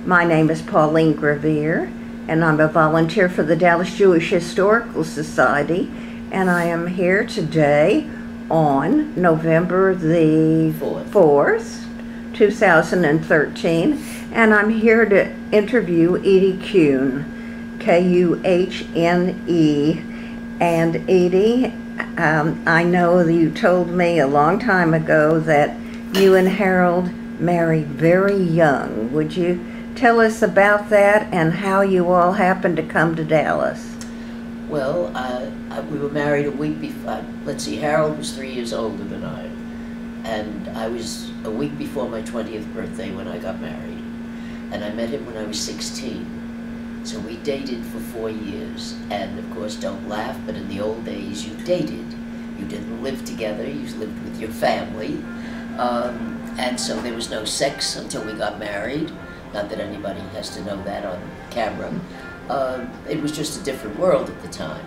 My name is Pauline Gravier, and I'm a volunteer for the Dallas Jewish Historical Society, and I am here today on November the 4th, 2013, and I'm here to interview Edie Kuhne, K-U-H-N-E. And Edie, I know that you told me a long time ago that you and Harold married very young. Would you tell us about that and how you all happened to come to Dallas? Well, we were married a week before. Let's see, Harold was 3 years older than I, and I was a week before my 20th birthday when I got married, and I met him when I was 16. So we dated for 4 years, and of course, don't laugh, but in the old days, you dated. You didn't live together, you lived with your family, and so there was no sex until we got married. Not that anybody has to know that on camera. It was just a different world at the time.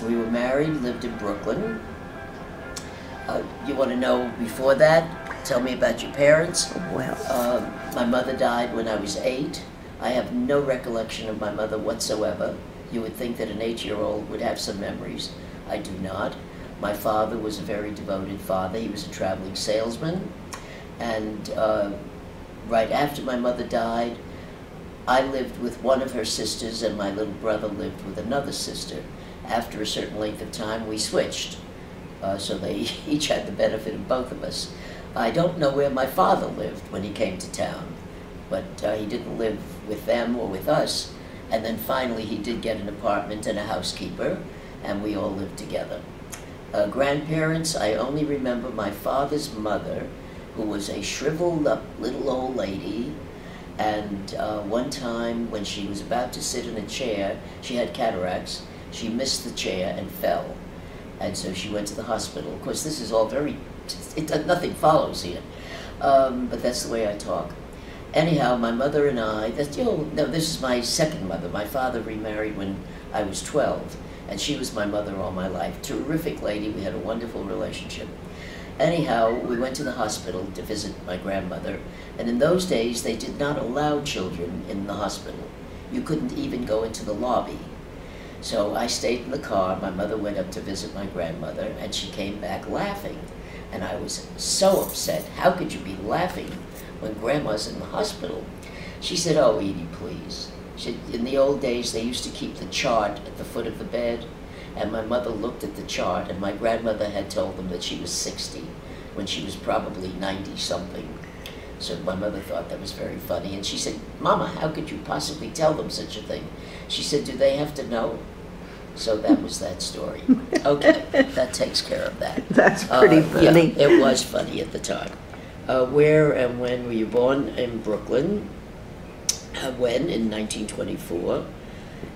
We were married, lived in Brooklyn. You want to know before that? Tell me about your parents. Well, my mother died when I was 8. I have no recollection of my mother whatsoever. You would think that an 8-year-old would have some memories. I do not. My father was a very devoted father. He was a traveling salesman. And right after my mother died, I lived with one of her sisters, and my little brother lived with another sister. After a certain length of time, we switched. So they each had the benefit of both of us. I don't know where my father lived when he came to town, but he didn't live with them or with us. And then finally he did get an apartment and a housekeeper, and we all lived together. Grandparents, I only remember my father's mother, who was a shriveled up little old lady, and one time when she was about to sit in a chair, she had cataracts, she missed the chair and fell. And so she went to the hospital. Of course, this is all nothing follows here, but that's the way I talk. Anyhow, my mother and I, no, this is my second mother. My father remarried when I was 12, and she was my mother all my life. Terrific lady, we had a wonderful relationship. Anyhow, we went to the hospital to visit my grandmother, and in those days they did not allow children in the hospital. You couldn't even go into the lobby. So I stayed in the car. My mother went up to visit my grandmother, and she came back laughing. And I was so upset. How could you be laughing when Grandma's in the hospital? She said, "Oh, Edie, please." In the old days, they used to keep the chart at the foot of the bed, and my mother looked at the chart, and my grandmother had told them that she was 60 when she was probably 90-something. So my mother thought that was very funny, and she said, "Mama, how could you possibly tell them such a thing?" She said, "Do they have to know?" So that was that story. Okay, that takes care of that. That's pretty funny. Yeah, it was funny at the time. Where and when were you born? In Brooklyn. When? In 1924.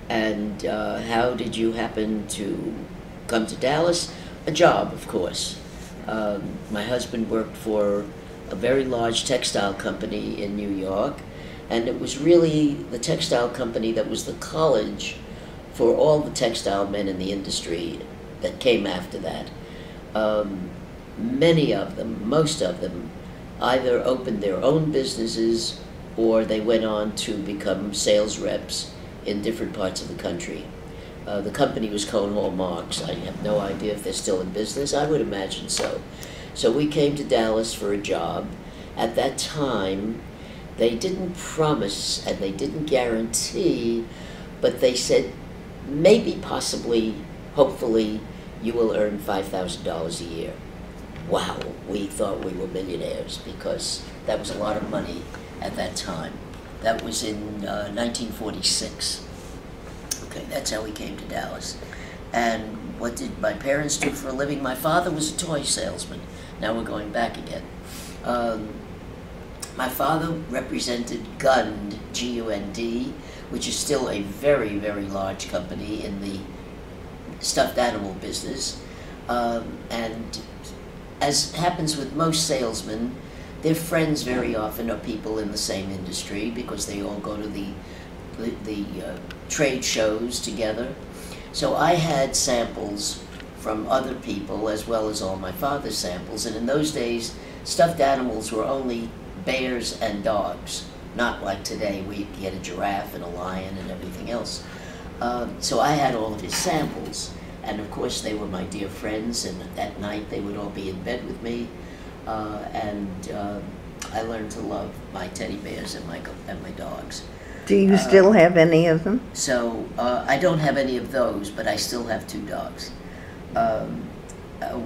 And how did you happen to come to Dallas? A job, of course. My husband worked for a very large textile company in New York, and it was really the textile company that was the college for all the textile men in the industry that came after that. Many of them, most of them, either opened their own businesses or they went on to become sales reps in different parts of the country. The company was Cone Hall Marks. I have no idea if they're still in business. I would imagine so. So we came to Dallas for a job. At that time, they didn't promise and they didn't guarantee, but they said, maybe, possibly, hopefully, you will earn $5,000 a year. Wow, we thought we were millionaires because that was a lot of money at that time. That was in 1946. Okay, that's how we came to Dallas. And what did my parents do for a living? My father was a toy salesman. Now we're going back again. My father represented Gund, G-U-N-D, which is still a very, very large company in the stuffed animal business. And as happens with most salesmen, their friends very often are people in the same industry because they all go to the trade shows together. So I had samples from other people as well as all my father's samples, and in those days stuffed animals were only bears and dogs, not like today where you can get a giraffe and a lion and everything else. So I had all of his samples, and of course they were my dear friends, and at night they would all be in bed with me, and I learned to love my teddy bears and my dogs. Do you still have any of them? So I don't have any of those, but I still have 2 dogs.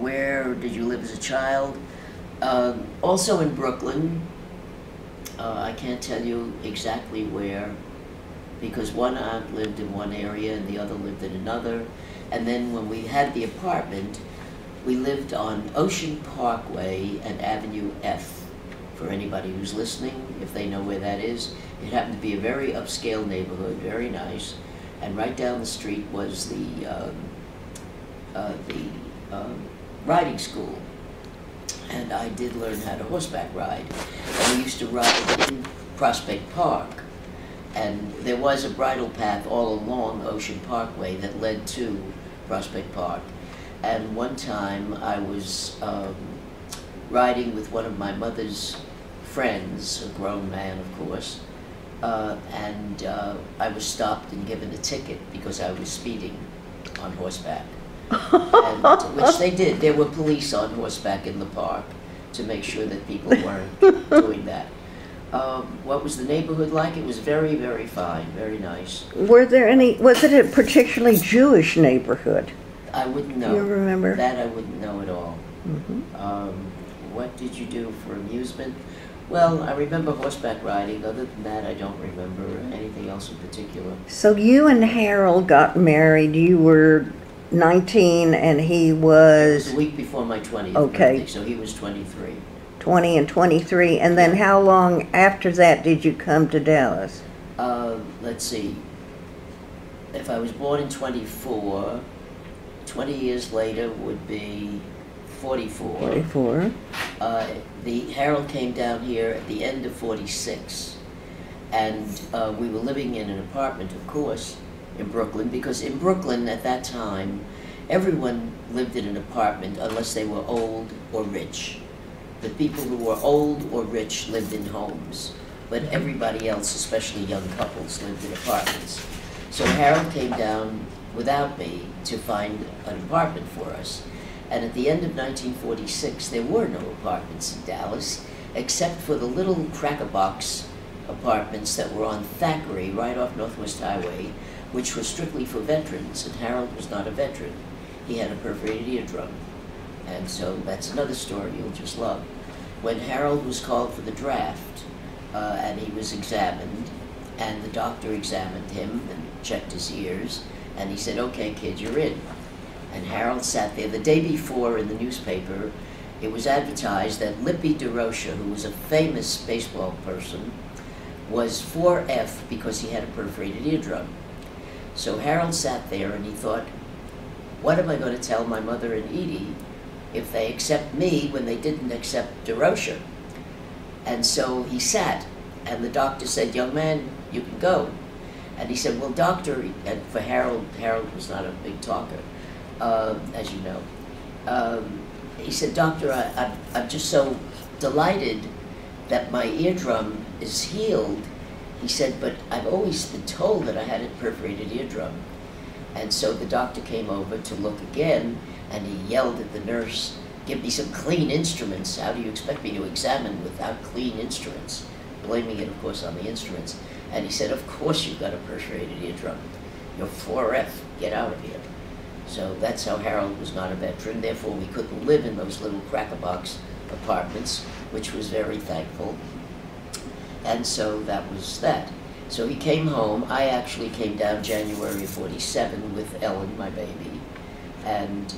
Where did you live as a child? Also in Brooklyn. I can't tell you exactly where, because one aunt lived in one area and the other lived in another. And then when we had the apartment, we lived on Ocean Parkway and Avenue F. For anybody who's listening, if they know where that is, it happened to be a very upscale neighborhood, very nice. And right down the street was the riding school. And I did learn how to horseback ride. And we used to ride in Prospect Park. And there was a bridle path all along Ocean Parkway that led to Prospect Park. And one time I was riding with one of my mother's friends, a grown man of course, and I was stopped and given a ticket because I was speeding on horseback. And, which they did. There were police on horseback in the park to make sure that people weren't doing that. What was the neighborhood like? It was very, very fine, very nice. Were there any, was it a particularly Jewish neighborhood? I wouldn't know. You remember? That I wouldn't know at all. Mm-hmm. What did you do for amusement? Well, I remember horseback riding. Other than that, I don't remember anything else in particular. So you and Harold got married. You were 19 and he was... It was a week before my 20th okay. birthday, so he was 23. 20 and 23. And then how long after that did you come to Dallas? Let's see. If I was born in 24, 20 years later would be 44. 44. The Harold came down here at the end of 46. And we were living in an apartment, of course, in Brooklyn, because in Brooklyn at that time, everyone lived in an apartment unless they were old or rich. The people who were old or rich lived in homes, but everybody else, especially young couples, lived in apartments. So Harold came down without me to find an apartment for us. And at the end of 1946, there were no apartments in Dallas, except for the little crack-a-box apartments that were on Thackeray, right off Northwest Highway, which were strictly for veterans, and Harold was not a veteran. He had a perforated eardrum. And so that's another story you'll just love. When Harold was called for the draft, and he was examined, and the doctor examined him and checked his ears, and he said, "Okay, kid, you're in." And Harold sat there. The day before in the newspaper, it was advertised that Lippy DeRocha, who was a famous baseball person, was 4F because he had a perforated eardrum. So Harold sat there and he thought, what am I going to tell my mother and Edie if they accept me when they didn't accept DeRocha? And so he sat, and the doctor said, "Young man, you can go." And he said, "Well, doctor," and for Harold was not a big talker, as you know. He said, "Doctor, I'm just so delighted that my eardrum is healed." He said, "But I've always been told that I had a perforated eardrum." And so the doctor came over to look again, and he yelled at the nurse, "Give me some clean instruments. How do you expect me to examine without clean instruments?" Blaming it, of course, on the instruments. And he said, "Of course you've got a perforated eardrum. You're 4F. Get out of here." So that's how Harold was not a veteran. Therefore, we couldn't live in those little crack-a-box apartments, which was very thankful. And so that was that. So he came home. I actually came down January of 47 with Ellen, my baby. And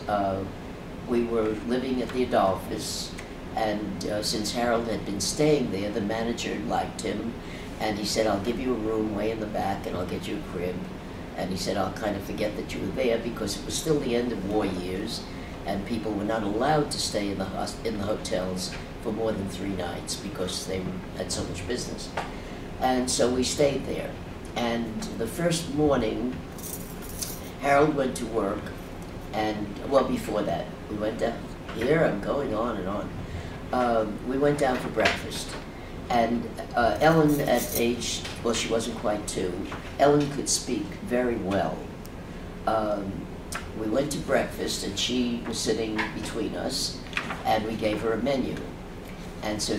we were living at the Adolphus. And since Harold had been staying there, the manager liked him. And he said, "I'll give you a room way in the back and I'll get you a crib." And he said, "I'll kind of forget that you were there," because it was still the end of war years and people were not allowed to stay in the hotels for more than 3 nights because they had so much business. And so we stayed there. And the first morning, Harold went to work, and, well, before that, we went down, here I'm going on and on. We went down for breakfast, And Ellen at age, well, she wasn't quite 2, Ellen could speak very well. We went to breakfast and she was sitting between us and we gave her a menu. And so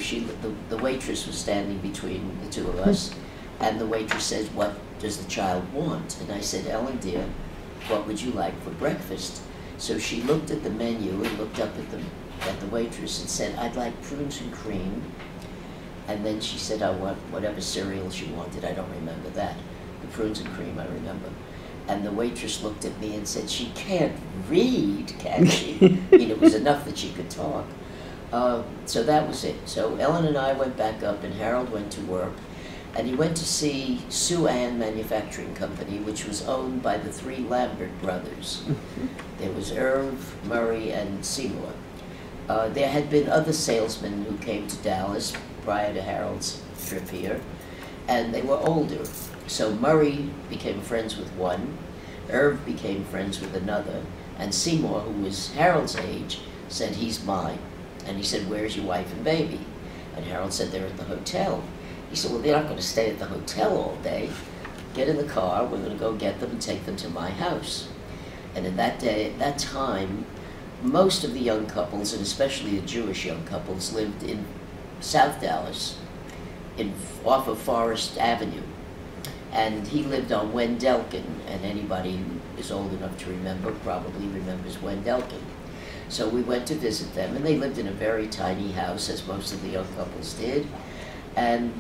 the waitress was standing between the two of us, and the waitress says, "What does the child want?" And I said, "Ellen dear, what would you like for breakfast?" So she looked at the menu and looked up at the waitress and said, "I'd like prunes and cream." And then she said, "I want whatever cereal she wanted." I don't remember that. The prunes and cream I remember. And the waitress looked at me and said, "She can't read, can she?" I mean, it was enough that she could talk. So that was it. So Ellen and I went back up and Harold went to work. And he went to see Sue Ann Manufacturing Company, which was owned by the 3 Lambert brothers. There was Irv, Murray, and Seymour. There had been other salesmen who came to Dallas prior to Harold's trip here, and they were older. So Murray became friends with one, Irv became friends with another, and Seymour, who was Harold's age, said, "He's mine." And he said, "Where's your wife and baby?" And Harold said, "They're at the hotel." He said, "Well, they're not going to stay at the hotel all day. Get in the car, we're going to go get them and take them to my house." And at that time, most of the young couples, and especially the Jewish young couples, lived in South Dallas, off of Forest Avenue. And he lived on Wendelkin, and anybody who is old enough to remember probably remembers Wendelkin. So we went to visit them, and they lived in a very tiny house, as most of the young couples did. And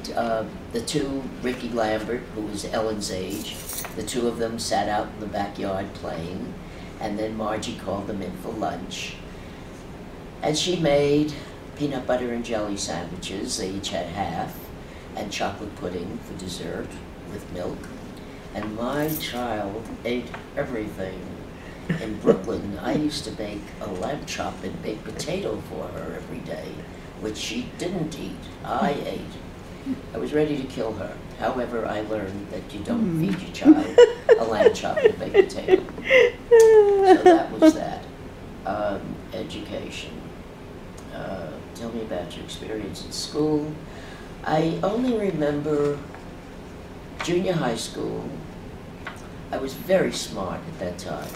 the 2, Ricky Lambert, who was Ellen's age, the 2 of them sat out in the backyard playing, and then Margie called them in for lunch. And she made peanut butter and jelly sandwiches, they each had half, and chocolate pudding for dessert with milk. And my child ate everything. In Brooklyn, I used to make a lamb chop and baked potato for her every day, which she didn't eat. I ate. I was ready to kill her. However, I learned that you don't feed your child a lamb chop and baked potato. So that was that. Education. Tell me about your experience in school. I only remember junior high school. I was very smart at that time.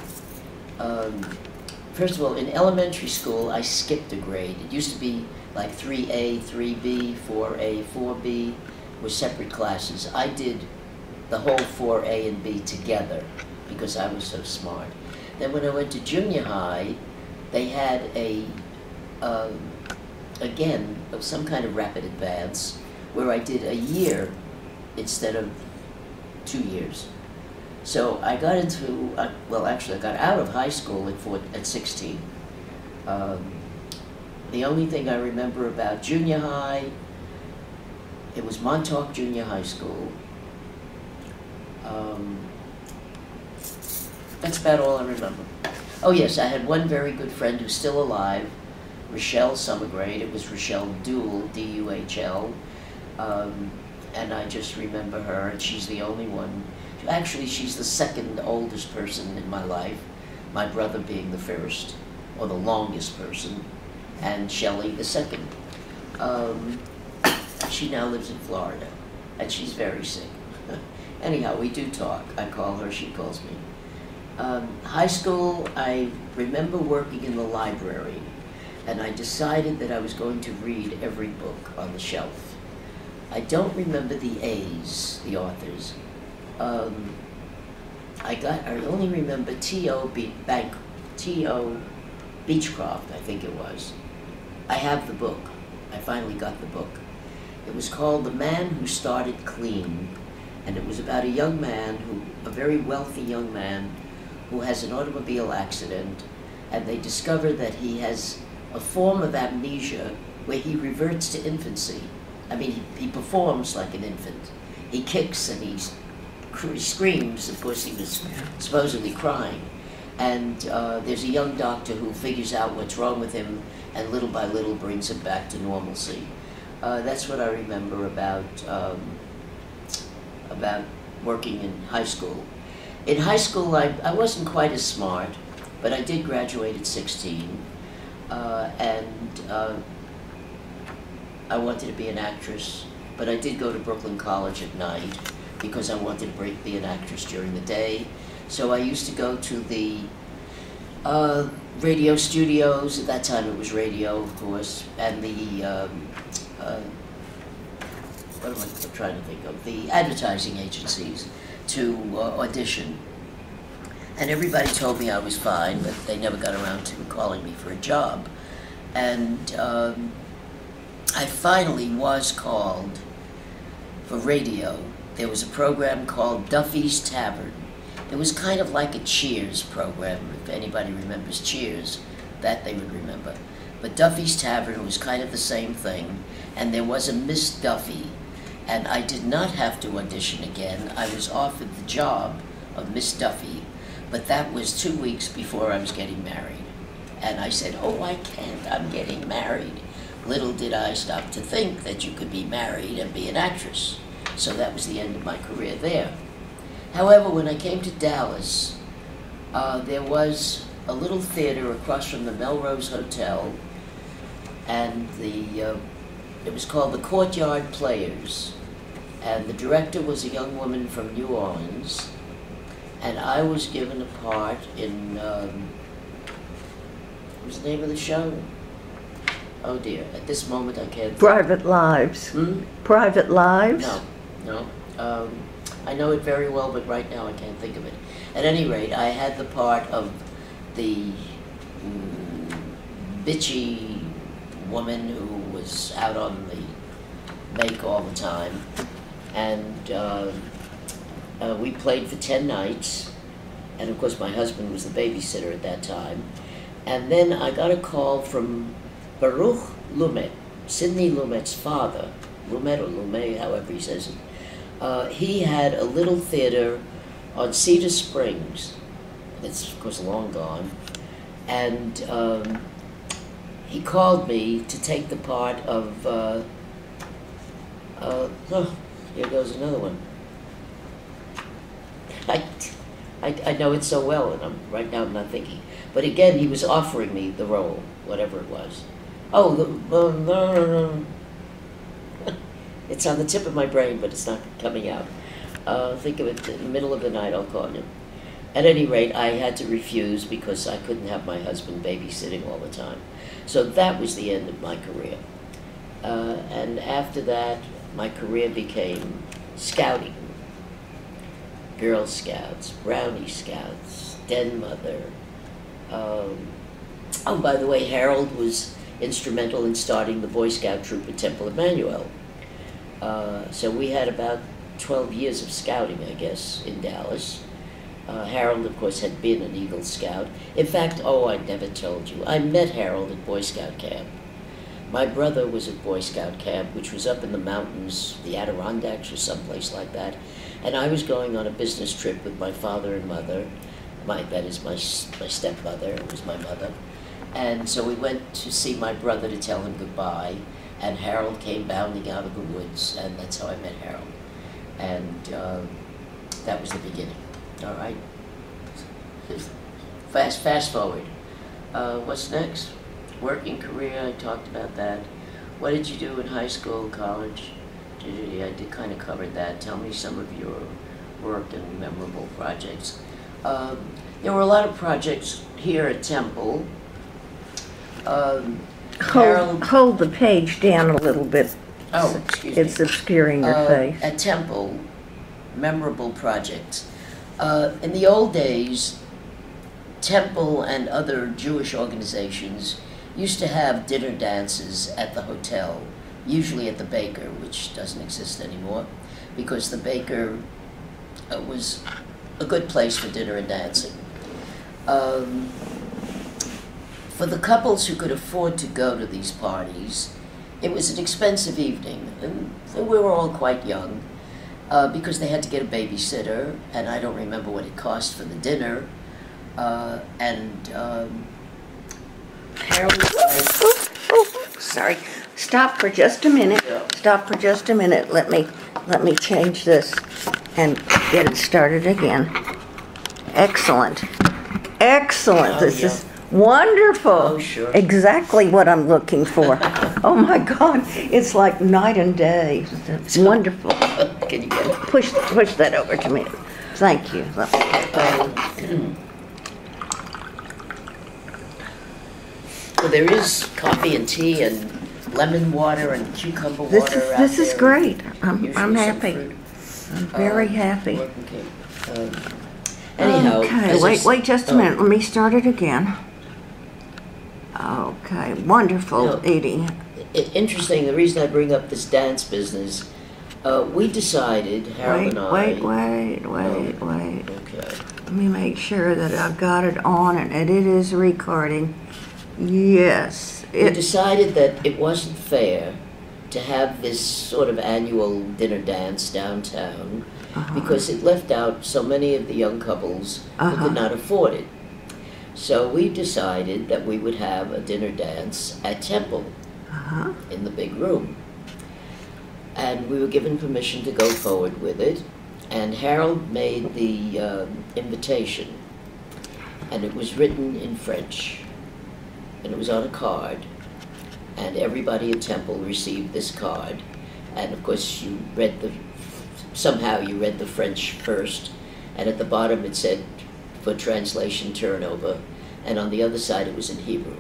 First of all, in elementary school, I skipped a grade. It used to be like 3A, 3B, 4A, 4B were separate classes. I did the whole 4A and B together because I was so smart. Then when I went to junior high, they had again, some kind of rapid advance where I did a year instead of 2 years. So I got into, well, actually I got out of high school at 16. The only thing I remember about junior high, it was Montauk Junior High School. That's about all I remember. Oh yes, I had one very good friend who's still alive, Rochelle Summergrade. It was Rochelle Duhl, D-U-H-L. And I just remember her, and she's the only one. Actually, she's the second oldest person in my life, my brother being the first, or the longest person, and Shelley the second. She now lives in Florida, and she's very sick. Anyhow, we do talk. I call her, she calls me. High school, I remember working in the library, and I decided that I was going to read every book on the shelf. I don't remember the A's, the authors. I only remember T.O. Beechcroft, I think it was. I have the book. I finally got the book. It was called The Man Who Started Clean, and it was about a young man, a very wealthy young man, who has an automobile accident, and they discover that he has a form of amnesia where he reverts to infancy. I mean, he performs like an infant. He kicks and he screams. Of course, he was supposedly crying. And there's a young doctor who figures out what's wrong with him and little by little brings him back to normalcy. That's what I remember about working in high school. In high school, I wasn't quite as smart, but I did graduate at 16. I wanted to be an actress. but I did go to Brooklyn College at night because I wanted to be an actress during the day. So I used to go to the radio studios. At that time it was radio, of course, and the what am I trying to think of? The advertising agencies to audition. And everybody told me I was fine, but they never got around to calling me for a job. And I finally was called for radio. There was a program called Duffy's Tavern. It was kind of like a Cheers program. If anybody remembers Cheers, that they would remember. But Duffy's Tavern was kind of the same thing, and there was a Miss Duffy. And I did not have to audition again. I was offered the job of Miss Duffy, but that was 2 weeks before I was getting married. And I said, oh, I can't, I'm getting married. Little did I stop to think that you could be married and be an actress. So that was the end of my career there. However, when I came to Dallas, there was a little theater across from the Melrose Hotel, and it was called the Courtyard Players. And the director was a young woman from New Orleans, and I was given a part in, what was the name of the show? Oh dear, at this moment I can't think. Private Lives. Hmm? Private Lives? No. I know it very well, but right now I can't think of it. At any rate, I had the part of the bitchy woman who was out on the make all the time. And we played for 10 nights, and of course my husband was the babysitter at that time. And then I got a call from Baruch Lumet, Sidney Lumet's father, Lumet or Lumet, however he says it. He had a little theater on Cedar Springs, that's of course long gone, and he called me to take the part of, oh, here goes another one. I know it so well, and right now I'm not thinking. But again, he was offering me the role, whatever it was. Oh, it's on the tip of my brain, but it's not coming out. Think of it in the middle of the night, I'll call you. At any rate, I had to refuse because I couldn't have my husband babysitting all the time. So that was the end of my career. And after that, my career became scouting. Girl Scouts, Brownie Scouts, Den Mother. Oh, by the way, Harold was instrumental in starting the Boy Scout troop at Temple Emmanuel. So we had about 12 years of scouting, I guess, in Dallas. Harold, of course, had been an Eagle Scout. In fact, I never told you, I met Harold at Boy Scout camp. My brother was at Boy Scout camp, which was up in the mountains, the Adirondacks or someplace like that. And I was going on a business trip with my father and mother. That is my stepmother, it was my mother. And so we went to see my brother to tell him goodbye, and Harold came bounding out of the woods, and that's how I met Harold. And that was the beginning, all right? Fast forward. What's next? Working career, I talked about that. What did you do in high school, college? I did kind of cover that. Tell me some of your work and memorable projects. There were a lot of projects here at Temple. Hold the page down a little bit. Oh, excuse me. It's obscuring your face. At Temple, memorable projects. In the old days, Temple and other Jewish organizations used to have dinner dances at the hotel, usually at the Baker, which doesn't exist anymore, because the Baker was a good place for dinner and dancing. For the couples who could afford to go to these parties, it was an expensive evening, and we were all quite young, because they had to get a babysitter, and I don't remember what it cost for the dinner, Harold was... Sorry. Stop for just a minute. Yeah. Stop for just a minute. Let me change this and get it started again. Excellent. Excellent. This is Wonderful. Oh, sure. Exactly what I'm looking for. Oh my God, it's like night and day. It's wonderful. Can you get it? Push that over to me. Thank you. Well, there is coffee and tea and lemon water and cucumber water out This is there. great. I'm Usually some happy. fruit. I'm very happy. Okay. Anyhow. Okay, wait just a minute. Let me start it again. Okay, wonderful, No. Edie. Interesting, the reason I bring up this dance business, we decided, Harold and I... Wait. Okay. Let me make sure that I've got it on and that it is recording. Yes. We decided that it wasn't fair to have this sort of annual dinner dance downtown because it left out so many of the young couples who could not afford it. So we decided that we would have a dinner dance at Temple in the big room. And we were given permission to go forward with it. And Harold made the invitation. And it was written in French. And it was on a card. And everybody at Temple received this card. And of course somehow you read the French first. And at the bottom it said, for translation, turnover, and on the other side it was in Hebrew.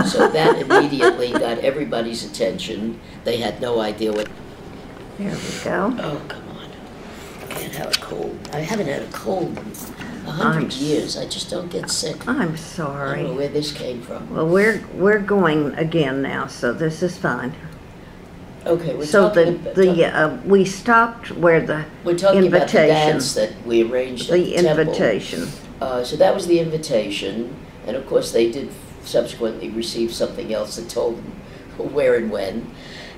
So that immediately got everybody's attention. They had no idea what... There we go. Oh, come on. I can't have a cold. I haven't had a cold in 100 years. I just don't get sick. I'm I don't know sorry. where this came from. Well, we're going again now, so this is fine. Okay, we're So talking about... we stopped where the We're talking about the invitation. dance that we arranged at The Temple. invitation. So that was the invitation, and of course they did subsequently receive something else that told them where and when.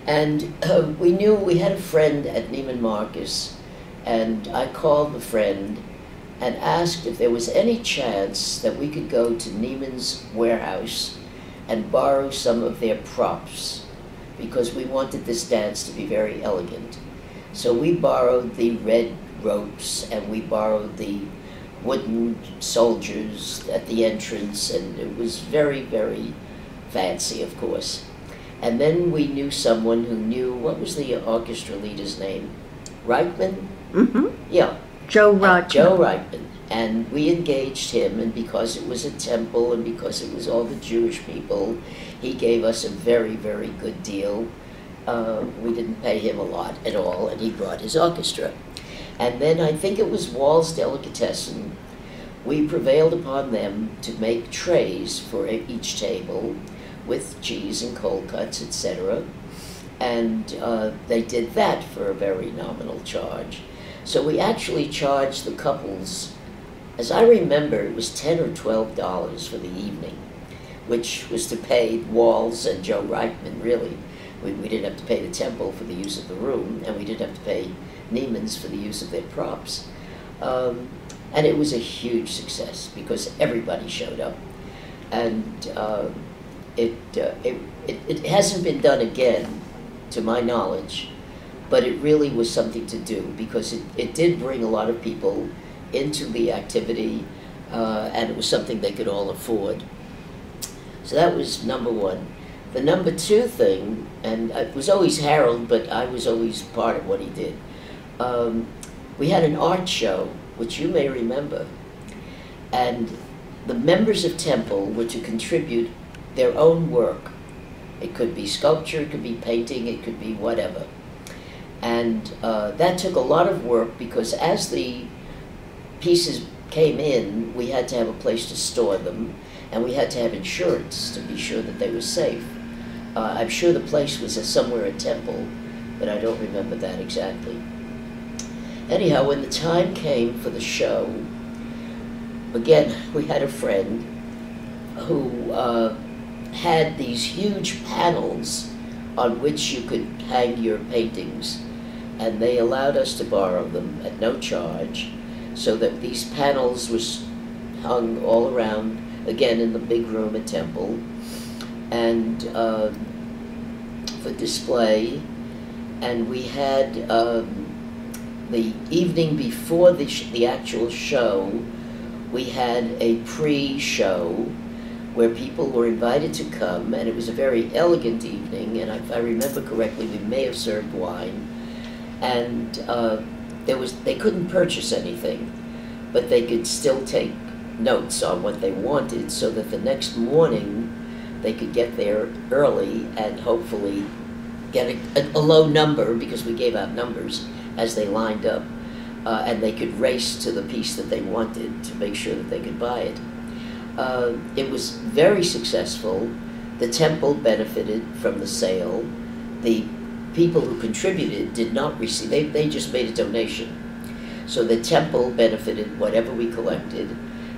And we knew we had a friend at Neiman Marcus, and I called the friend and asked if there was any chance that we could go to Neiman's warehouse and borrow some of their props, because we wanted this dance to be very elegant. So we borrowed the red ropes, and we borrowed the wooden soldiers at the entrance, and it was very, very fancy, of course. And then we knew someone who knew, what was the orchestra leader's name? Reitman? Mm-hmm. Yeah. Joe Reitman. Joe Reitman. And we engaged him, and because it was a temple and because it was all the Jewish people, he gave us a very, very good deal. We didn't pay him a lot at all, and he brought his orchestra. And then I think it was Wall's Delicatessen. We prevailed upon them to make trays for each table with cheese and cold cuts, etc. And they did that for a very nominal charge. So we actually charged the couples, as I remember, it was $10 or $12 for the evening, which was to pay Walls and Joe Reitman, really. We didn't have to pay the Temple for the use of the room, and we didn't have to pay Neiman's for the use of their props. And it was a huge success because everybody showed up. And it hasn't been done again, to my knowledge, but it really was something to do because it did bring a lot of people into the activity, and it was something they could all afford. So that was number one. The number two thing, and it was always Harold, but I was always part of what he did. We had an art show, which you may remember, and the members of Temple were to contribute their own work. It could be sculpture, it could be painting, it could be whatever. And that took a lot of work because as the pieces came in, we had to have a place to store them, and we had to have insurance to be sure that they were safe. I'm sure the place was somewhere at Temple, but I don't remember that exactly. Anyhow, when the time came for the show, again, we had a friend who had these huge panels on which you could hang your paintings, and they allowed us to borrow them at no charge, so that these panels were hung all around, again in the big room at Temple, and for display. And we had the evening before the actual show, we had a pre-show where people were invited to come, and it was a very elegant evening, and if I remember correctly, we may have served wine, and they couldn't purchase anything, but they could still take notes on what they wanted so that the next morning they could get there early and hopefully get a low number, because we gave out numbers as they lined up, and they could race to the piece that they wanted to make sure that they could buy it. It was very successful. The temple benefited from the sale. The people who contributed did not receive, they just made a donation. So the temple benefited whatever we collected,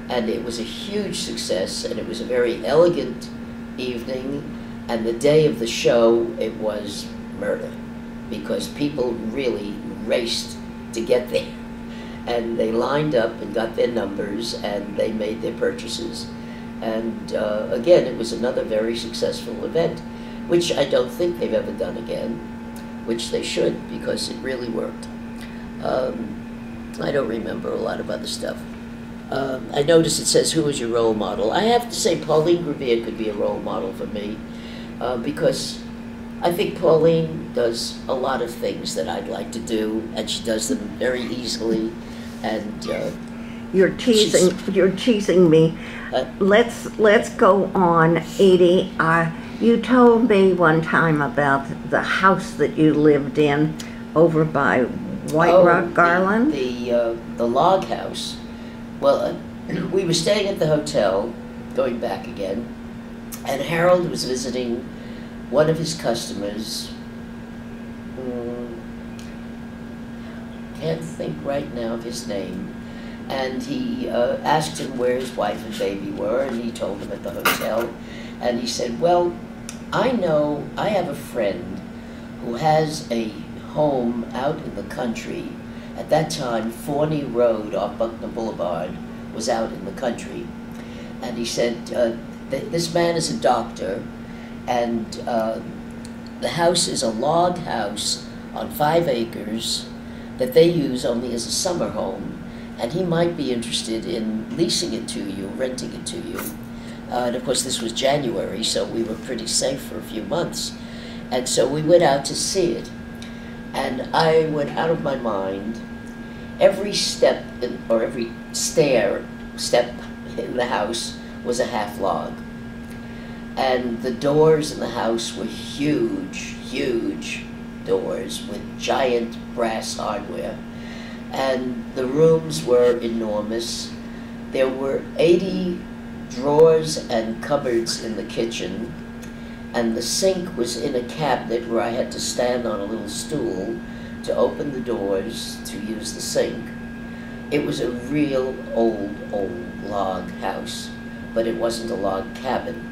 and it was a huge success, and it was a very elegant evening, and the day of the show, it was murder, because people really raced to get there, and they lined up and got their numbers, and they made their purchases, and again, it was another very successful event, which I don't think they've ever done again, which they should, because it really worked. I don't remember a lot of other stuff. I noticed it says, who was your role model? I have to say Pauline Grevere could be a role model for me, because I think Pauline does a lot of things that I'd like to do, and she does them very easily, and you're teasing me. Let's go on, Edie. You told me one time about the house that you lived in over by White Rock Garland. The log house. Well, we were staying at the hotel, going back again, and Harold was visiting one of his customers. Can't think right now of his name. And he asked him where his wife and baby were, and he told him at the hotel. And he said, well, I know I have a friend who has a home out in the country. At that time, Forney Road off Buckner Boulevard was out in the country. And he said, this man is a doctor, and the house is a log house on 5 acres that they use only as a summer home, and he might be interested in leasing it to you, renting it to you. And of course, this was January, so we were pretty safe for a few months. And so we went out to see it. And I went out of my mind. Every step, or every step in the house was a half log. And the doors in the house were huge, huge doors with giant brass hardware. And the rooms were enormous. There were 80 drawers and cupboards in the kitchen, and the sink was in a cabinet where I had to stand on a little stool to open the doors to use the sink. It was a real old log house, but it wasn't a log cabin.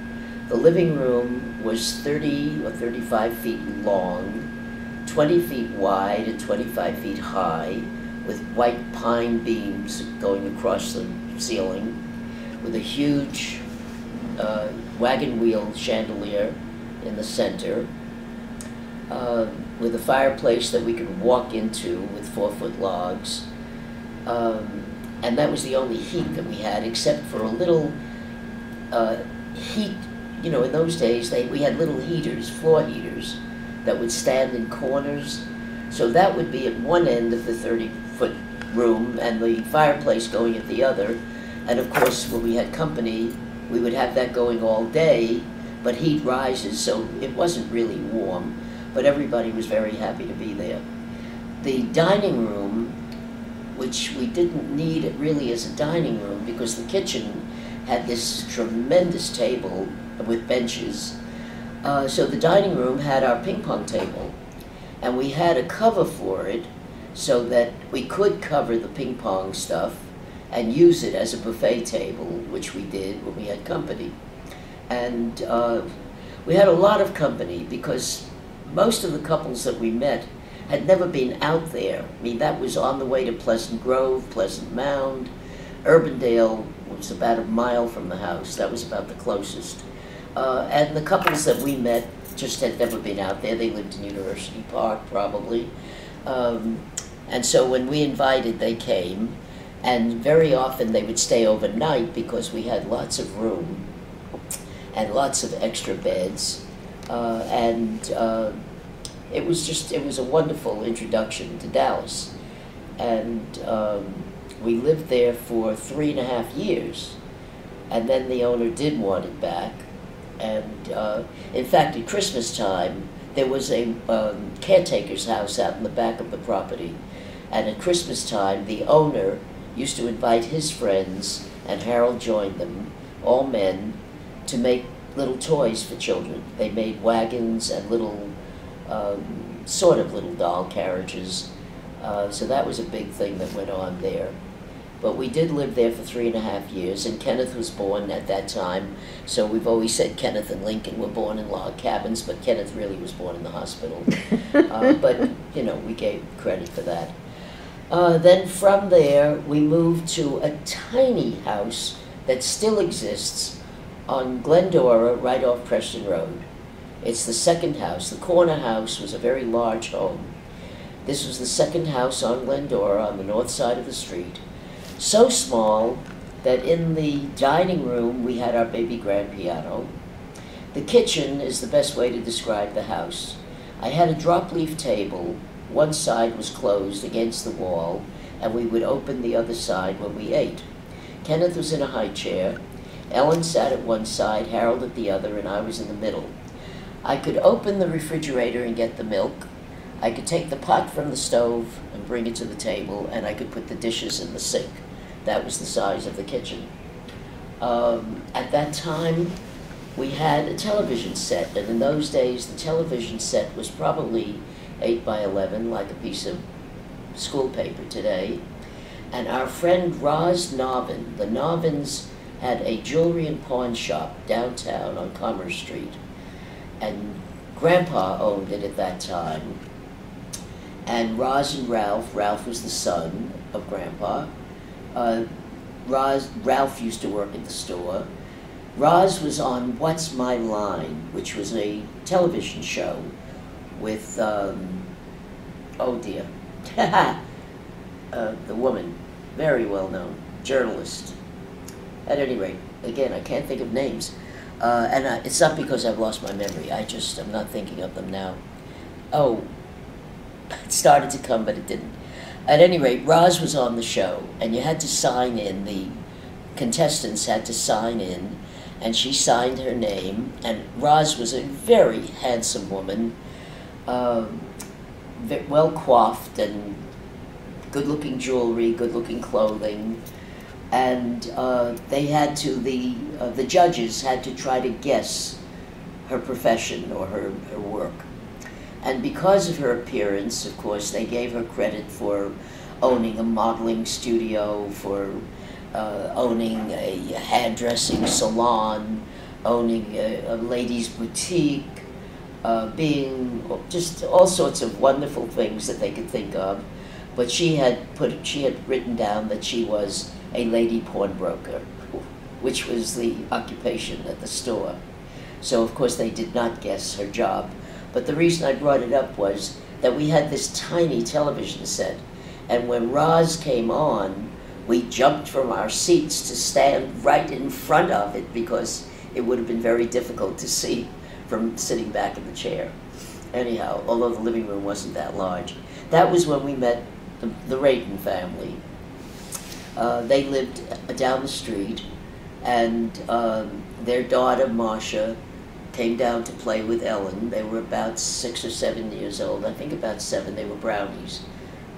The living room was 30 or 35 feet long, 20 feet wide and 25 feet high, with white pine beams going across the ceiling, with a huge wagon wheel chandelier in the center, with a fireplace that we could walk into with 4-foot logs. And that was the only heat that we had, except for a little heat. You know, in those days, we had little heaters, floor heaters, that would stand in corners. So that would be at one end of the 30-foot room, and the fireplace going at the other. And of course, when we had company, we would have that going all day, but heat rises, so it wasn't really warm, but everybody was very happy to be there. The dining room, which we didn't need it really as a dining room, because the kitchen had this tremendous table with benches. So the dining room had our ping pong table, and we had a cover for it so that we could cover the ping pong stuff and use it as a buffet table, which we did when we had company. And we had a lot of company because most of the couples that we met had never been out there. I mean, that was on the way to Pleasant Grove, Pleasant Mound. Urbandale was about a mile from the house. That was about the closest. And the couples that we met just had never been out there. They lived in University Park, probably. And so when we invited, they came. And very often they would stay overnight because we had lots of room. and lots of extra beds. It was a wonderful introduction to Dallas. And we lived there for 3.5 years. And then the owner did want it back. And in fact, at Christmas time, there was a caretaker's house out in the back of the property. And at Christmas time, the owner used to invite his friends, and Harold joined them, all men, to make little toys for children. They made wagons and little, sort of little doll carriages. So that was a big thing that went on there. But we did live there for 3.5 years, and Kenneth was born at that time. So we've always said Kenneth and Lincoln were born in log cabins, but Kenneth really was born in the hospital. But, you know, we gave credit for that. Then from there, we moved to a tiny house that still exists on Glendora, right off Preston Road. It's the second house. The corner house was a very large home. This was the second house on Glendora, on the north side of the street. So small that in the dining room we had our baby grand piano. The kitchen is the best way to describe the house. I had a drop leaf table. One side was closed against the wall, and we would open the other side when we ate. Kenneth was in a high chair. Ellen sat at one side, Harold at the other, and I was in the middle. I could open the refrigerator and get the milk. I could take the pot from the stove and bring it to the table, and I could put the dishes in the sink. That was the size of the kitchen. At that time, we had a television set, and in those days, the television set was probably 8 by 11, like a piece of school paper today. And our friend Roz Novin, the Novins had a jewelry and pawn shop downtown on Commerce Street. And Grandpa owned it at that time. And Roz and Ralph was the son of Grandpa. Ralph used to work at the store. Roz was on What's My Line, which was a television show with, oh dear, the woman, very well known, journalist. At any rate, again, I can't think of names. It's not because I've lost my memory, I'm not thinking of them now. Oh, it started to come, but it didn't. At any rate, Roz was on the show, and you had to sign in, the contestants had to sign in, and she signed her name, and Roz was a very handsome woman, well coiffed and good-looking jewelry, good-looking clothing, and they had to, the judges had to try to guess her profession or her work. And because of her appearance, of course, they gave her credit for owning a modeling studio, for owning a hairdressing salon, owning a ladies' boutique, being just all sorts of wonderful things that they could think of. But she had written down that she was a lady pawnbroker, which was the occupation at the store. So of course they did not guess her job. But the reason I brought it up was that we had this tiny television set, and when Roz came on, we jumped from our seats to stand right in front of it because it would have been very difficult to see from sitting back in the chair. Anyhow, although the living room wasn't that large. That was when we met the Rayton family. They lived down the street, and their daughter, Marcia, came down to play with Ellen. They were about 6 or 7 years old. I think about 7. They were brownies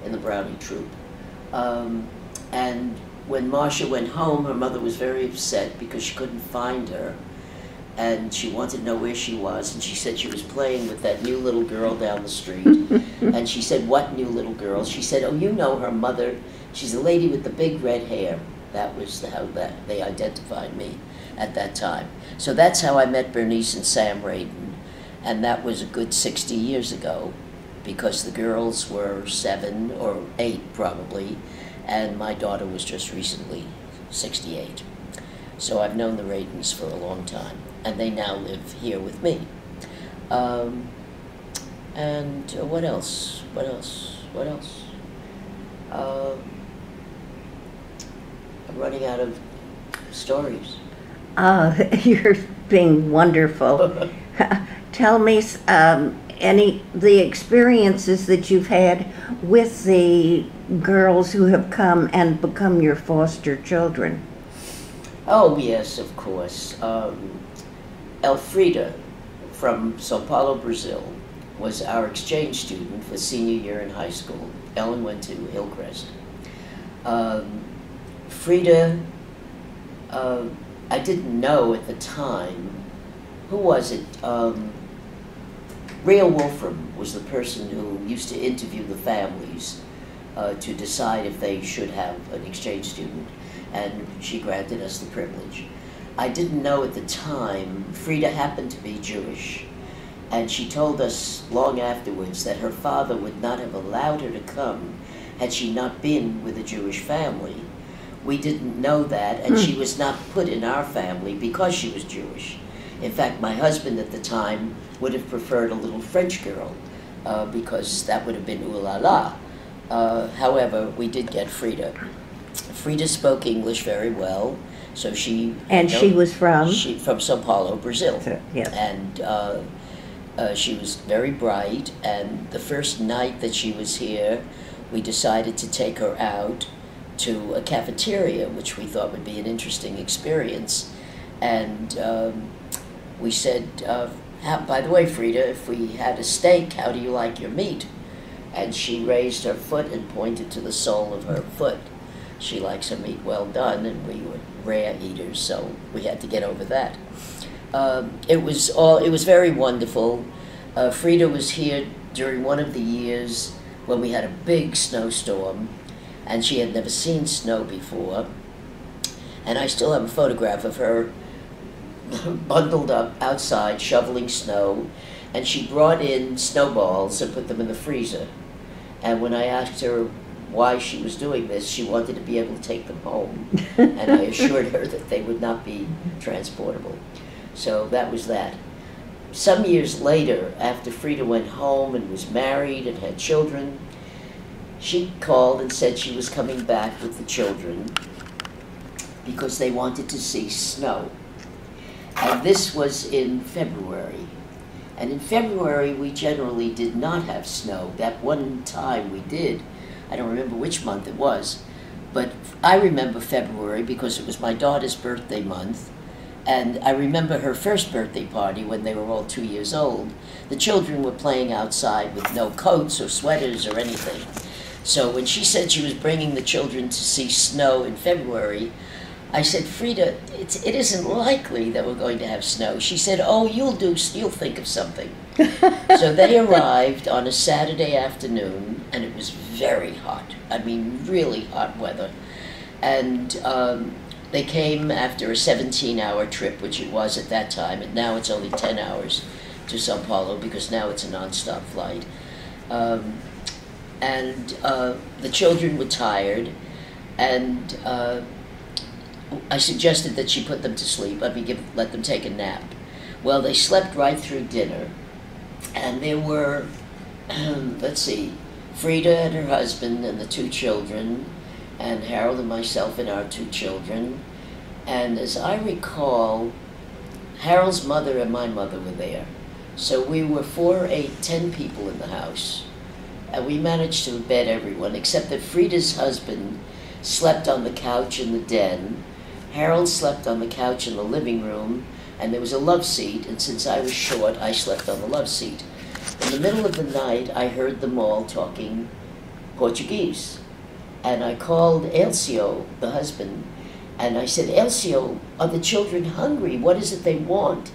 in the brownie troop. And when Marcia went home, her mother was very upset because she couldn't find her. And she wanted to know where she was. And she said she was playing with that new little girl down the street. And she said, "What new little girl?" She said, "Oh, you know her mother. She's a lady with the big red hair." That was how they identified me at that time. So that's how I met Bernice and Sam Radin, and that was a good 60 years ago, because the girls were 7 or 8 probably, and my daughter was just recently 68. So I've known the Radins for a long time, and they now live here with me. And what else? I'm running out of stories. You're being wonderful. Tell me the experiences that you've had with the girls who have come and become your foster children. Oh, yes, of course. Elfrida from Sao Paulo, Brazil, was our exchange student for senior year in high school. Ellen went to Hillcrest. Frida, I didn't know at the time, who was it? Rhea Wolfram was the person who used to interview the families to decide if they should have an exchange student, and she granted us the privilege. I didn't know at the time, Frida happened to be Jewish, and she told us long afterwards that her father would not have allowed her to come had she not been with a Jewish family. We didn't know that, and she was not put in our family because she was Jewish. In fact, my husband at the time would have preferred a little French girl because that would have been ooh la la. However, we did get Frida. Frida spoke English very well, so she... And she was from? From Sao Paulo, Brazil. Yes. And she was very bright, and the first night that she was here, we decided to take her out to a cafeteria, which we thought would be an interesting experience. And we said, by the way, Frida, if we had a steak, how do you like your meat? And she raised her foot and pointed to the sole of her foot. She likes her meat well done, and we were rare eaters, so we had to get over that. It was very wonderful. Frida was here during one of the years when we had a big snowstorm, and she had never seen snow before. And I still have a photograph of her bundled up outside shoveling snow, and she brought in snowballs and put them in the freezer. And when I asked her why she was doing this, she wanted to be able to take them home, and I assured her that they would not be transportable. So that was that. Some years later, after Frida went home and was married and had children, she called and said she was coming back with the children because they wanted to see snow. And this was in February. And in February, we generally did not have snow. That one time we did. I don't remember which month it was, but I remember February because it was my daughter's birthday month, and I remember her first birthday party when they were all 2 years old. The children were playing outside with no coats or sweaters or anything. So when she said she was bringing the children to see snow in February, I said, Frida, it isn't likely that we're going to have snow. She said, oh, you'll think of something. So they arrived on a Saturday afternoon, and it was very hot. I mean, really hot weather. And they came after a 17-hour trip, which it was at that time, and now it's only 10 hours to Sao Paulo because now it's a nonstop flight. And the children were tired, and I suggested that she put them to sleep. Let them take a nap. Well, they slept right through dinner, and there were, let's see, Frida and her husband and the 2 children, and Harold and myself and our 2 children. And as I recall, Harold's mother and my mother were there. So we were 4, 8, 10 people in the house. And we managed to bed everyone, except that Frida's husband slept on the couch in the den. Harold slept on the couch in the living room, and there was a love seat, and since I was short, I slept on the love seat. In the middle of the night, I heard them all talking Portuguese. And I called Elcio, the husband, and I said, Elcio, are the children hungry? What is it they want?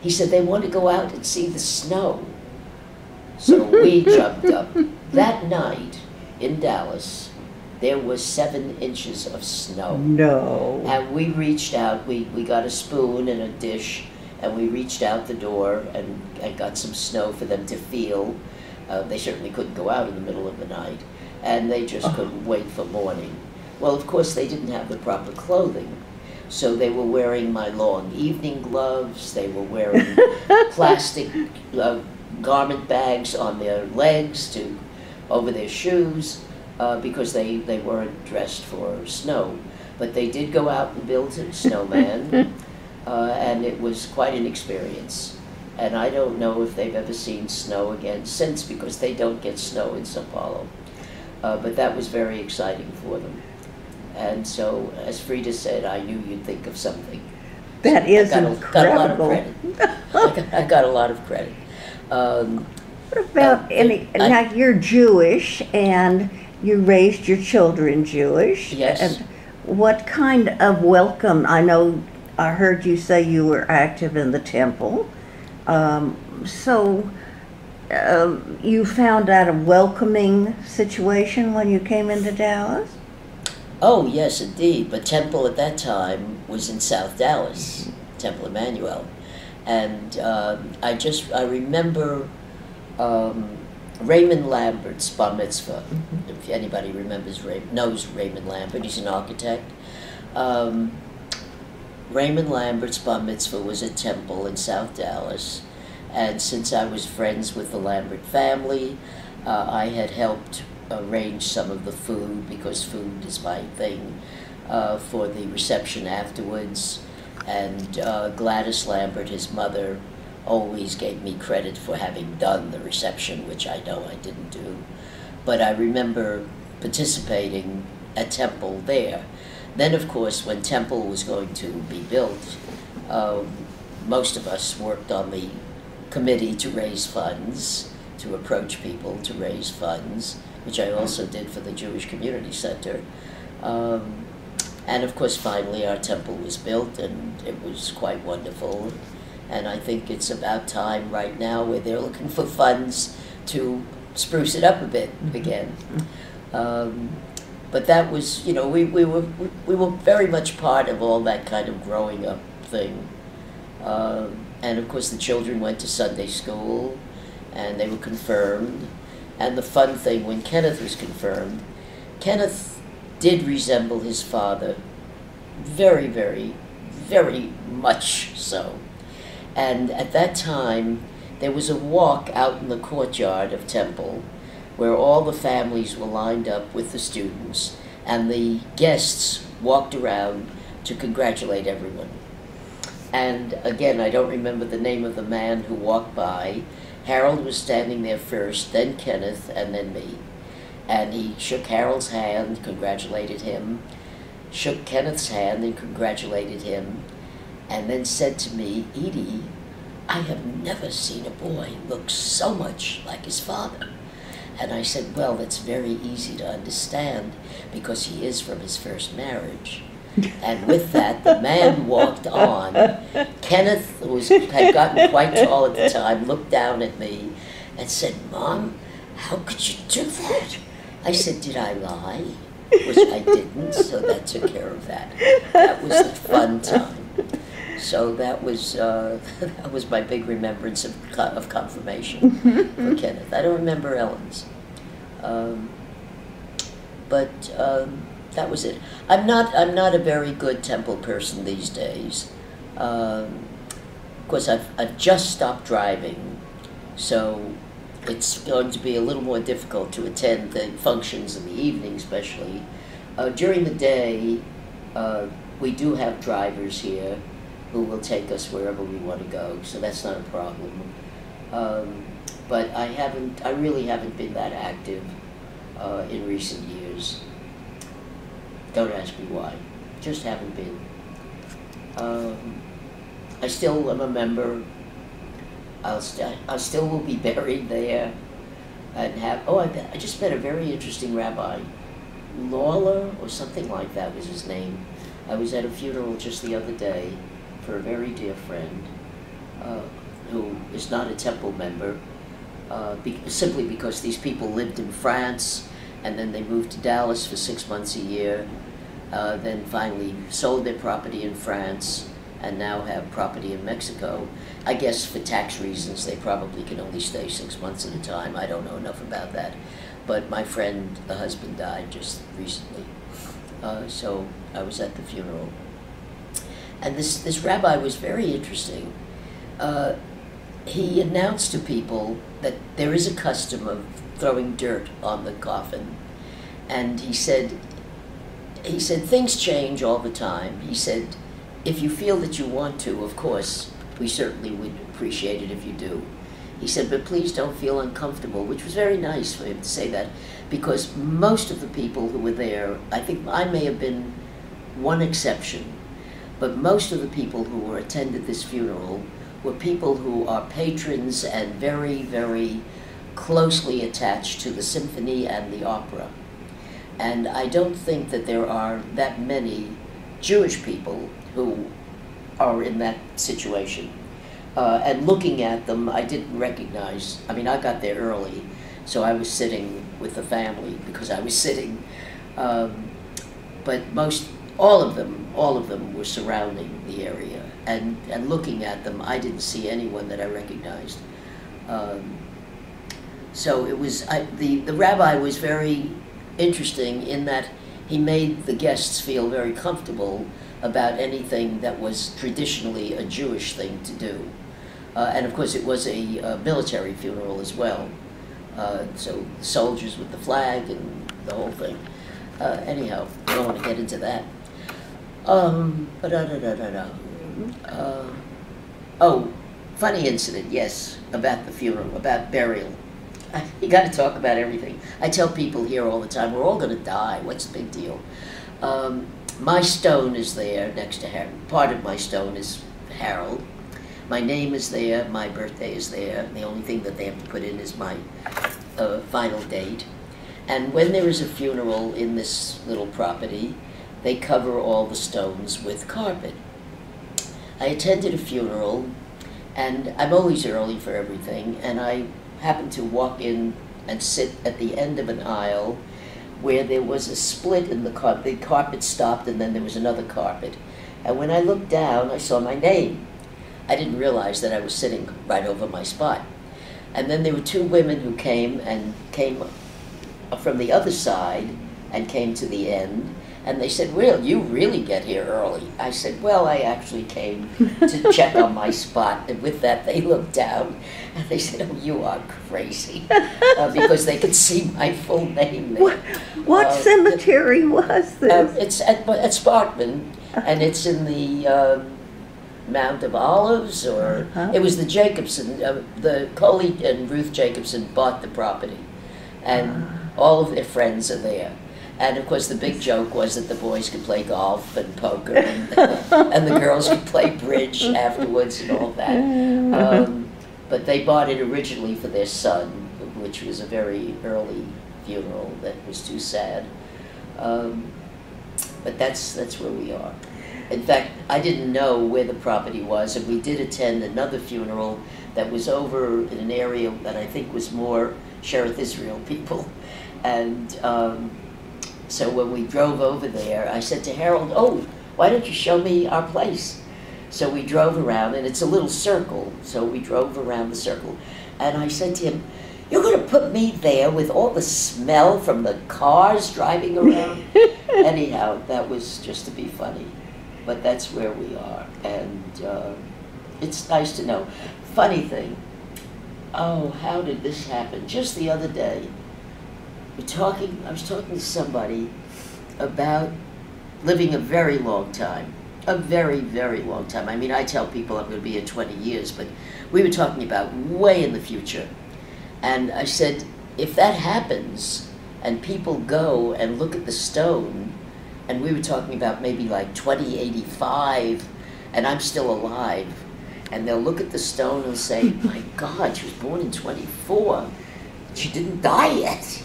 He said, they want to go out and see the snow. So we jumped up. That night in Dallas, there was 7 inches of snow. No. And we reached out, we got a spoon and a dish, and we reached out the door and got some snow for them to feel. They certainly couldn't go out in the middle of the night, and they just couldn't wait for morning. Well, of course, they didn't have the proper clothing, so they were wearing my long evening gloves, they were wearing plastic garment bags on their legs over their shoes, because they weren't dressed for snow. But they did go out and build a snowman. and it was quite an experience. And I don't know if they've ever seen snow again since, because they don't get snow in Sao Paulo. But that was very exciting for them. And so, as Frida said, I knew you'd think of something. That is incredible. Got a lot of credit. I got a lot of credit. What about now you're Jewish and you raised your children Jewish. Yes. And what kind of welcome, I know I heard you say you were active in the temple. You found out a welcoming situation when you came into Dallas? Oh, yes, indeed. But Temple at that time was in South Dallas, Temple Emmanuel. And I remember Raymond Lambert's bar mitzvah. If anybody knows Raymond Lambert, he's an architect. Raymond Lambert's bar mitzvah was at Temple in South Dallas. And since I was friends with the Lambert family, I had helped arrange some of the food, because food is my thing, for the reception afterwards. And Gladys Lambert, his mother, always gave me credit for having done the reception, which I know I didn't do. But I remember participating at Temple there. Then, of course, when Temple was going to be built, most of us worked on the committee to raise funds, to approach people to raise funds, which I also did for the Jewish Community Center. And of course, finally, our temple was built, and it was quite wonderful. And I think it's about time right now where they're looking for funds to spruce it up a bit again. But that was, we were very much part of all that kind of growing up thing. And of course, the children went to Sunday school, and they were confirmed. And the fun thing, when Kenneth was confirmed, Kenneth did resemble his father very, very, very much so. And at that time, there was a walk out in the courtyard of Temple where all the families were lined up with the students, and the guests walked around to congratulate everyone. And again, I don't remember the name of the man who walked by. Harold was standing there first, then Kenneth, and then me. And he shook Harold's hand, congratulated him, shook Kenneth's hand and congratulated him, and then said to me, "Edie, I have never seen a boy look so much like his father." And I said, "Well, that's very easy to understand, because he is from his first marriage." And with that, the man walked on. Kenneth had gotten quite tall at the time, looked down at me and said, "Mom, how could you do that?" I said, "Did I lie?" Which I didn't, so that took care of that. That was the fun time. So that was my big remembrance of confirmation for Kenneth. I don't remember Ellen's. But that was it. I'm not a very good temple person these days. Of course, I've just stopped driving, so it's going to be a little more difficult to attend the functions in the evening, especially. During the day, we do have drivers here who will take us wherever we want to go, so that's not a problem. But I really haven't been that active in recent years. Don't ask me why. Just haven't been. I still am a member. I still will be buried there, and I just met a very interesting rabbi, Lawler or something like that was his name. I was at a funeral just the other day for a very dear friend who is not a temple member, simply because these people lived in France, and then they moved to Dallas for 6 months a year, then finally sold their property in France, and now have property in Mexico. I guess for tax reasons they probably can only stay 6 months at a time. I don't know enough about that. But my friend, the husband, died just recently. So I was at the funeral. And this rabbi was very interesting. He announced to people that there is a custom of throwing dirt on the coffin. And he said, things change all the time. He said, if you feel that you want to, of course, we certainly would appreciate it if you do. He said, but please don't feel uncomfortable, which was very nice for him to say that, because most of the people who were there, I think I may have been one exception, but most of the people who were attended this funeral were people who are patrons and very, very closely attached to the symphony and the opera. And I don't think that there are that many Jewish people who are in that situation. And looking at them, I didn't recognize, I mean, I got there early, so I was sitting with the family because I was sitting. But all of them were surrounding the area. And looking at them, I didn't see anyone that I recognized. So it was, the rabbi was very interesting in that he made the guests feel very comfortable about anything that was traditionally a Jewish thing to do. And of course it was a military funeral as well. So soldiers with the flag and the whole thing. Anyhow, I don't want to get into that. Oh, funny incident, yes, about the funeral, about burial. You got to talk about everything. I tell people here all the time, we're all going to die. What's the big deal? My stone is there next to Harold. Part of my stone is Harold. My name is there. My birthday is there. The only thing that they have to put in is my final date. And when there is a funeral in this little property, they cover all the stones with carpet. I attended a funeral, and I'm always early for everything, and I happened to walk in and sit at the end of an aisle where there was a split in the carpet. The carpet stopped, and then there was another carpet. And when I looked down, I saw my name. I didn't realize that I was sitting right over my spot. And then there were two women who came from the other side and came to the end. And they said, well, you really get here early. I said, well, I actually came to check on my spot. And with that, they looked down and they said, oh, you are crazy. Because they could see my full name there. What cemetery was this? It's at Sparkman, and it's in the Mount of Olives, or it was the Jacobson, the Coley and Ruth Jacobson bought the property. And all of their friends are there. And of course the big joke was that the boys could play golf and poker and the girls could play bridge afterwards and all that. But they bought it originally for their son, which was a very early funeral that was too sad. But that's where we are. In fact, I didn't know where the property was, and we did attend another funeral that was over in an area that I think was more Shereth Israel people. And so when we drove over there, I said to Harold, oh, why don't you show me our place? So we drove around, and it's a little circle, so we drove around the circle. And I said to him, you're going to put me there with all the smell from the cars driving around? Anyhow, that was just to be funny. But that's where we are, and it's nice to know. Funny thing, oh, how did this happen? Just the other day, I was talking to somebody about living a very long time, a very, very long time. I mean, I tell people I'm going to be here 20 years, but we were talking about way in the future. And I said, if that happens, and people go and look at the stone, and we were talking about maybe like 2085, and I'm still alive, and they'll look at the stone and say, my God, she was born in 24. She didn't die yet.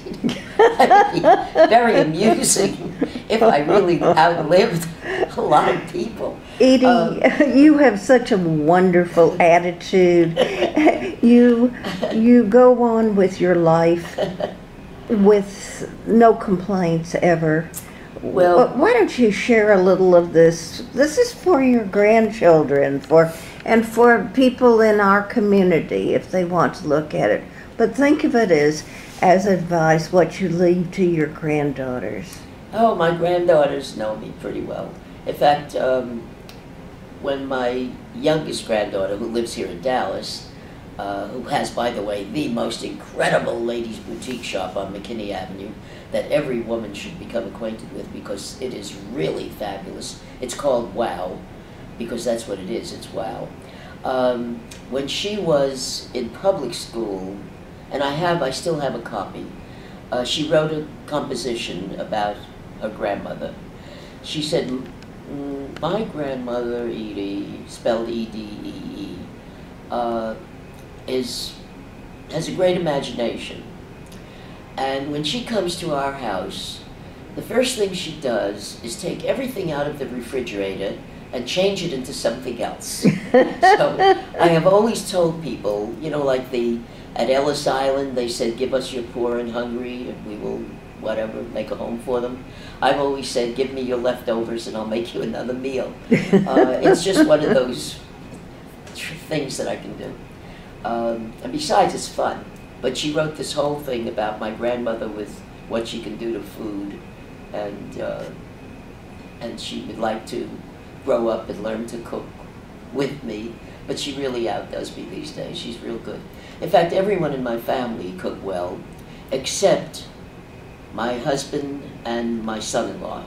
That'd be very amusing if I really outlived a lot of people. Edie, you have such a wonderful attitude. You go on with your life with no complaints ever. Well, why don't you share a little of this? This is for your grandchildren, and for people in our community if they want to look at it. But think of it as advice, what you leave to your granddaughters. Oh, my granddaughters know me pretty well. In fact, when my youngest granddaughter, who lives here in Dallas, who has, by the way, the most incredible ladies' boutique shop on McKinney Avenue that every woman should become acquainted with because it is really fabulous. It's called Wow. because that's what it is, it's wow. When she was in public school, and I still have a copy, she wrote a composition about her grandmother. She said, my grandmother, Edie, spelled E-D-E-E, has a great imagination. And when she comes to our house, the first thing she does is take everything out of the refrigerator and change it into something else. So I have always told people, you know, like at Ellis Island, they said, give us your poor and hungry, and we will, whatever, make a home for them. I've always said, give me your leftovers and I'll make you another meal. It's just one of those things that I can do. And besides, it's fun. But she wrote this whole thing about my grandmother with what she can do to food, and she would like to grow up and learn to cook with me, but she really outdoes me these days. She's real good. In fact, everyone in my family cook well, except my husband and my son-in-law.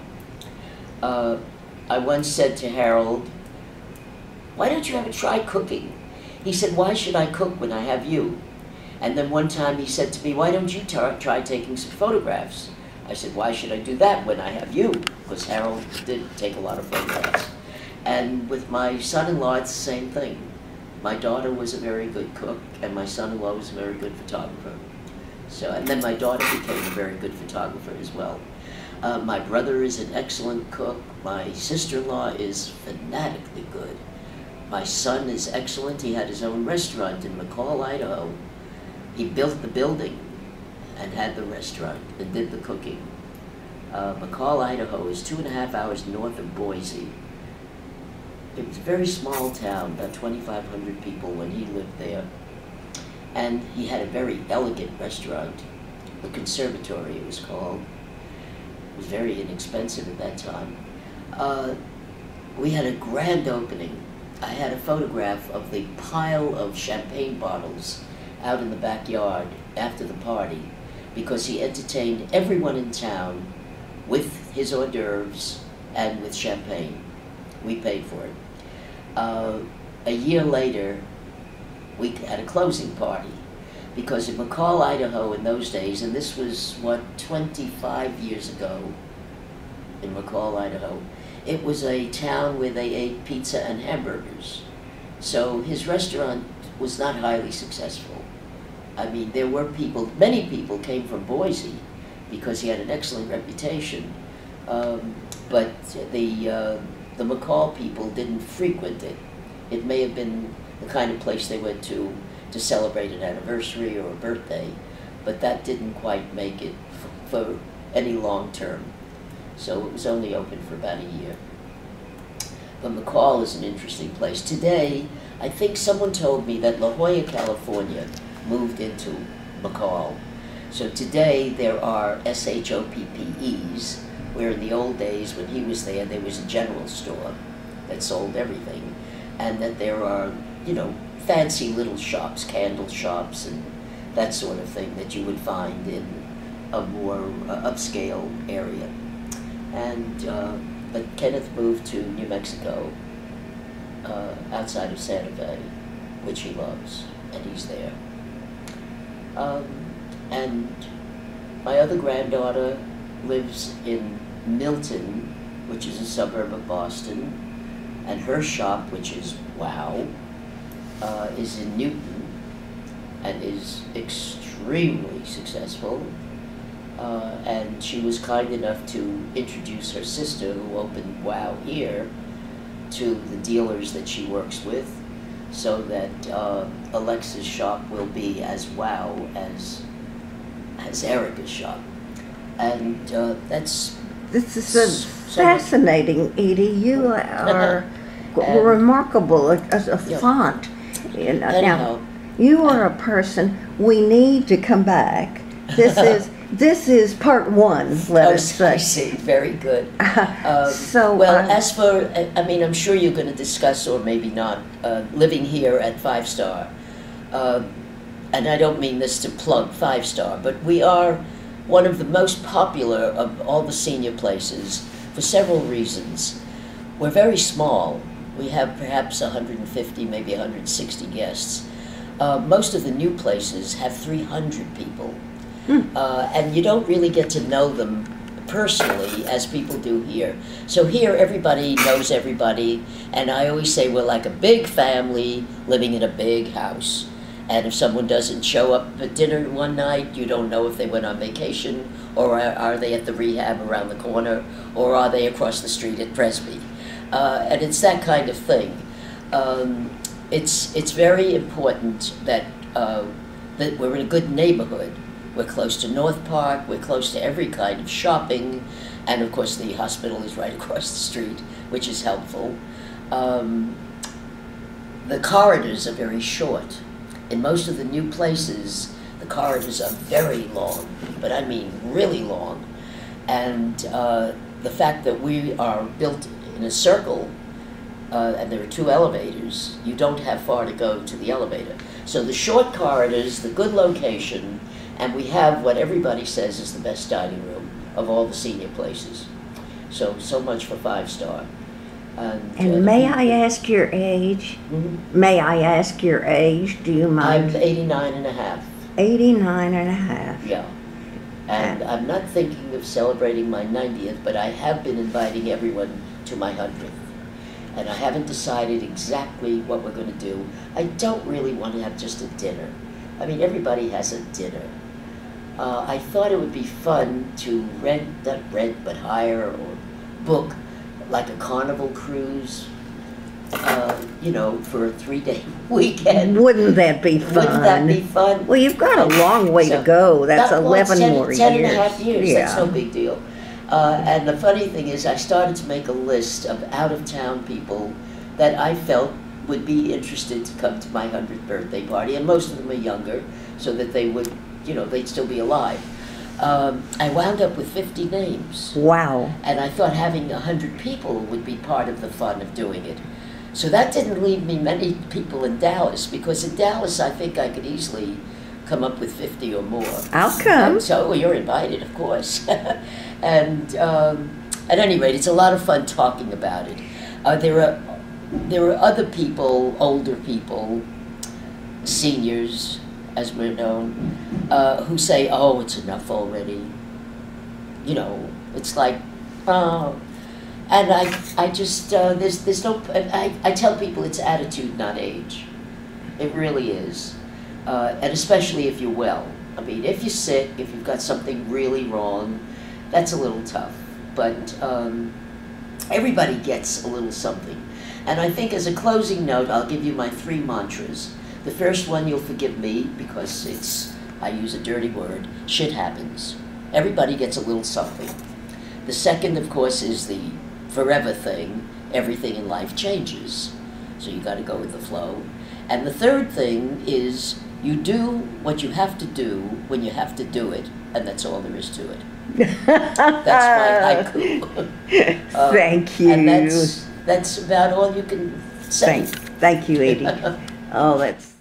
I once said to Harold, why don't you ever try cooking? He said, why should I cook when I have you? And then one time he said to me, why don't you try taking some photographs? I said, why should I do that when I have you? Because Harold did take a lot of photographs. And with my son-in-law, it's the same thing. My daughter was a very good cook, and my son-in-law was a very good photographer. So, and then my daughter became a very good photographer as well. My brother is an excellent cook. My sister-in-law is fanatically good. My son is excellent. He had his own restaurant in McCall, Idaho. He built the building and had the restaurant and did the cooking. McCall, Idaho is 2.5 hours north of Boise. It was a very small town, about 2,500 people when he lived there. And he had a very elegant restaurant, the Conservatory it was called. It was very inexpensive at that time. We had a grand opening. I had a photograph of the pile of champagne bottles out in the backyard after the party, because he entertained everyone in town with his hors d'oeuvres and with champagne. We paid for it. A year later, we had a closing party, because in McCall, Idaho in those days, and this was, 25 years ago in McCall, Idaho, it was a town where they ate pizza and hamburgers. So his restaurant was not highly successful. I mean, there were people, many people came from Boise because he had an excellent reputation, but the McCall people didn't frequent it. It may have been the kind of place they went to celebrate an anniversary or a birthday, but that didn't quite make it for any long term. So it was only open for about a year. But McCall is an interesting place. Today, I think someone told me that La Jolla, California moved into McCall. So today there are SHOPPEs, where in the old days when he was there was a general store that sold everything, and that there are, you know, fancy little shops, candle shops and that sort of thing that you would find in a more upscale area. And but Kenneth moved to New Mexico, outside of Santa Fe, which he loves, and he's there. And my other granddaughter lives in Milton, which is a suburb of Boston, and her shop, which is wow, is in Newton, and is extremely successful. And she was kind enough to introduce her sister, who opened WOW here, to the dealers that she works with, so that Alexa's shop will be as WOW as Erica's shop. And that's... This is fascinating, Edie. You are remarkable as a font. You know, now, you are a person, we need to come back. This is part one, let us say. I see, very good. As for, I mean, I'm sure you're going to discuss, or maybe not, living here at 5 Star. And I don't mean this to plug 5 Star, but we are one of the most popular of all the senior places for several reasons. We're very small, We have perhaps 150, maybe 160 guests. Most of the new places have 300 people. And you don't really get to know them personally as people do here. So here everybody knows everybody, and I always say we're like a big family living in a big house. And if someone doesn't show up at dinner one night, you don't know if they went on vacation, or are they at the rehab around the corner, or are they across the street at Presby. And it's that kind of thing. It's very important that we're in a good neighborhood. We're close to North Park, we're close to every kind of shopping, and of course the hospital is right across the street, which is helpful. The corridors are very short. In most of the new places, the corridors are very long, but I mean really long. And the fact that we are built in a circle, and there are 2 elevators, you don't have far to go to the elevator. So the short corridors, the good location, and we have what everybody says is the best dining room of all the senior places. So much for 5-star. And may I ask your age? Mm-hmm. May I ask your age? Do you mind? I'm 89 and a half. 89 and a half. Yeah. And I'm not thinking of celebrating my 90th, but I have been inviting everyone to my 100th. And I haven't decided exactly what we're going to do. I don't really want to have just a dinner. I mean, everybody has a dinner. I thought it would be fun to hire or book like a Carnival cruise, you know, for a 3-day weekend. Wouldn't that be fun? Wouldn't that be fun? Well, you've got a long way to go. That's 11 more years. 10 and a half years. Yeah. That's no big deal. And the funny thing is, I started to make a list of out-of-town people that I felt would be interested to come to my 100th birthday party, and most of them are younger, so that they would, you know, they'd still be alive. I wound up with 50 names. Wow. And I thought having 100 people would be part of the fun of doing it. So that didn't leave me many people in Dallas, because in Dallas I think I could easily come up with 50 or more. I'll come. And so, well, you're invited, of course. And at any rate, it's a lot of fun talking about it. There are other people, older people, seniors, as we're known, who say, "Oh, it's enough already." You know, it's like, oh. And I just, there's no, I tell people it's attitude, not age. It really is. And especially if you're well. I mean, if you're sick, if you've got something really wrong, that's a little tough. But everybody gets a little something. And I think as a closing note, I'll give you my 3 mantras. The first one, you'll forgive me, because I use a dirty word, shit happens. Everybody gets a little something. The second, of course, is the forever thing. Everything in life changes. So you got to go with the flow. And the third thing is you do what you have to do when you have to do it, and that's all there is to it. That's my haiku. Thank you. And that's about all you can say. Thank you, Edie. Oh, that's